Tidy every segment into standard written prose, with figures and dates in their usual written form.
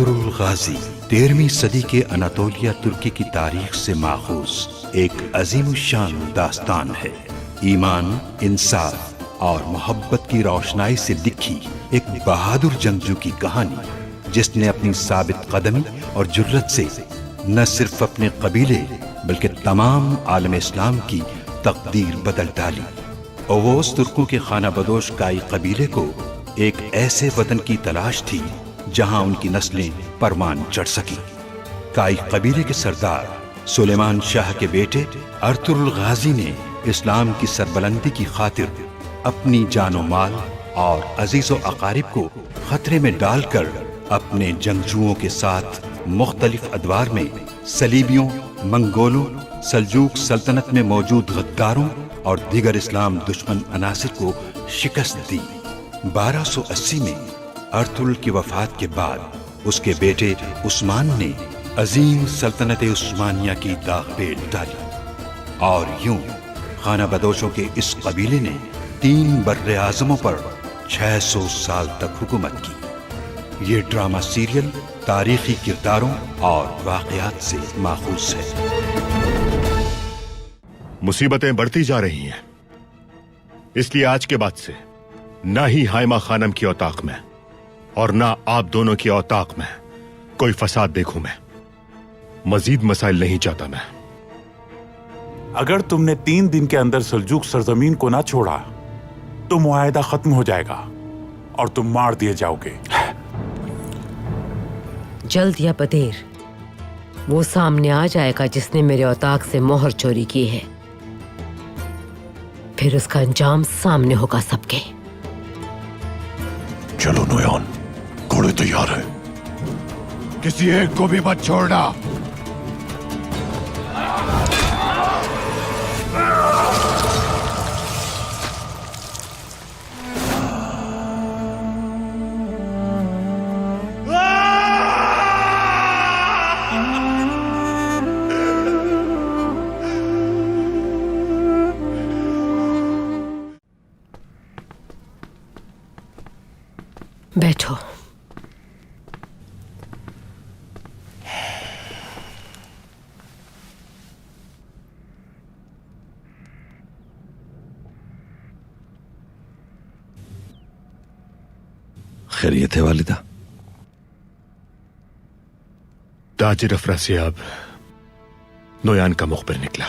Ertugrul Ghazi 13ویں صدی کے Anatolia ترکی کی تاریخ سے ماخوذ ایک عظیم الشان داستان ہے۔ ایمان، انصاف اور محبت کی روشنائی سے لکھی ایک بہادر جنگجو کی کہانی، جس نے اپنی ثابت قدمی اور جرت سے نہ صرف اپنے قبیلے بلکہ تمام عالم اسلام کی تقدیر بدل ڈالی۔ اووس ترکوں کے خانہ بدوش کائی قبیلے کو ایک ایسے وطن کی تلاش تھی جہاں ان کی نسلیں پرمان چڑھ سکیں۔ کائی قبیلے کے سردار سلیمان شاہ کے بیٹے ارطغرل غازی نے اسلام کی سربلندی کی خاطر اپنی جان و مال اور عزیز و اقارب کو خطرے میں ڈال کر اپنے جنگجوؤں کے ساتھ مختلف ادوار میں صلیبیوں، منگولوں، سلجوق سلطنت میں موجود غداروں اور دیگر اسلام دشمن عناصر کو شکست دی۔ 1280 میں ارطغرل کی وفات کے بعد اس کے بیٹے عثمان نے عظیم سلطنت عثمانیہ کی داغ پیٹ ڈالی، اور یوں خانہ بدوشوں کے اس قبیلے نے 3 بر اعظموں پر 600 سال تک حکومت کی۔ یہ ڈرامہ سیریل تاریخی کرداروں اور واقعات سے ماخوذ ہے۔ مصیبتیں بڑھتی جا رہی ہیں، اس لیے آج کے بعد سے نہ ہی حائمہ خانم کی اوطاق میں اور نہ آپ دونوں کی اوطاق میں کوئی فساد دیکھوں میں۔ مزید مسائل نہیں چاہتا میں۔ اگر تم نے 3 دن کے اندر سلجوق سرزمین کو نہ چھوڑا تو معاہدہ ختم ہو جائے گا اور تم مار دیے جاؤ گے۔ جلد یا بدیر وہ سامنے آ جائے گا جس نے میرے اوطاق سے مہر چوری کی ہے، پھر اس کا انجام سامنے ہوگا سب کے۔ چلو نویان، گھوڑے تیار ہیں، کسی ایک کو بھی مت چھوڑنا۔ بیٹھو۔ خیریت ہے والدہ؟ تاجر افراسیاب نویان کا مخبر نکلا۔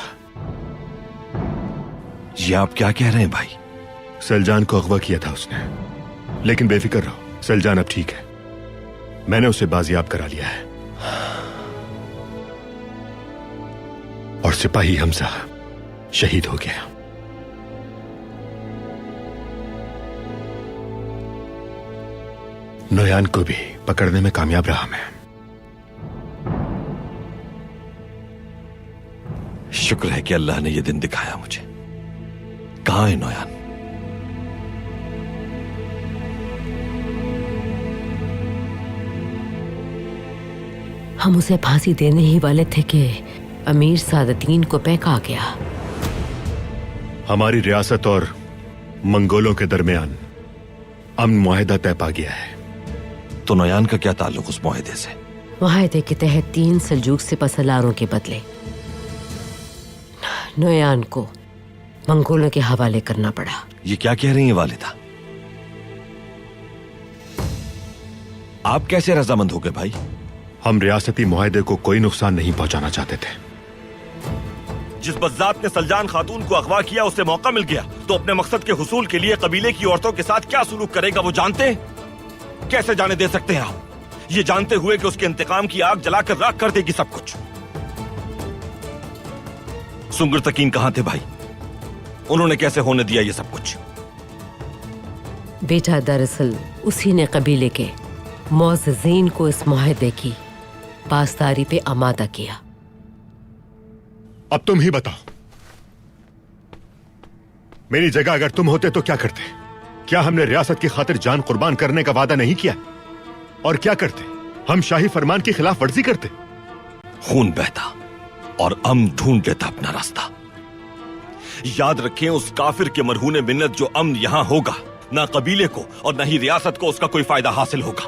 یہ آپ کیا کہہ رہے ہیں بھائی؟ سلجان کو اغوا کیا تھا اس نے، لیکن بے فکر رہو، سلجان اب ٹھیک ہے، میں نے اسے بازیاب کرا لیا ہے، اور سپاہی حمزہ شہید ہو گیا۔ نویان کو بھی پکڑنے میں کامیاب رہا میں۔ شکر ہے کہ اللہ نے یہ دن دکھایا مجھے۔ کہاں ہے نویان؟ ہم اسے پھانسی دینے ہی والے تھے کہ امیر سعادتین کو پیک آ گیا۔ ہماری ریاست اور منگولوں کے درمیان امن معاہدہ طے پا گیا ہے۔ تو نویان کا کیا تعلق اس معاہدے سے؟ معاہدے کے تحت 3 سلجوق سپاسالاروں کے بدلے نویان کو منگولوں کے حوالے کرنا پڑا۔ یہ کیا کہہ رہی ہیں والدہ؟ آپ کیسے رضامند ہو گئے بھائی؟ ہم ریاستی معاہدے کو کوئی نقصان نہیں پہنچانا چاہتے تھے۔ جس بزاد نے سلجان خاتون کو اغوا کیا اسے موقع مل گیا تو اپنے مقصد کے حصول کے لیے قبیلے کی عورتوں کے ساتھ کیا سلوک کرے گا وہ جانتے ہیں؟ کیسے جانے دے سکتے ہیں آپ، یہ جانتے ہوئے کہ اس کے انتقام کی آگ جلا کر راکھ کر دے گی سب کچھ؟ سنگر تکین کہاں تھے بھائی؟ انہوں نے کیسے ہونے دیا یہ سب کچھ؟ بیٹا دراصل اسی نے قبیلے کے معززین کو اس معاہدے کی پاسداری پہ آمادہ کیا۔ اب تم ہی بتاؤ، میری جگہ اگر تم ہوتے تو کیا کرتے؟ کیا ہم نے ریاست کی خاطر جان قربان کرنے کا وعدہ نہیں کیا؟ اور کیا کرتے؟ ہم شاہی فرمان کی خلاف ورزی کرتے؟ خون بہتا اور امن ڈھونڈ لیتا اپنا راستہ۔ یاد رکھیں اس کافر کے مرہون منت جو امن یہاں ہوگا، نہ قبیلے کو اور نہ ہی ریاست کو اس کا کوئی فائدہ حاصل ہوگا۔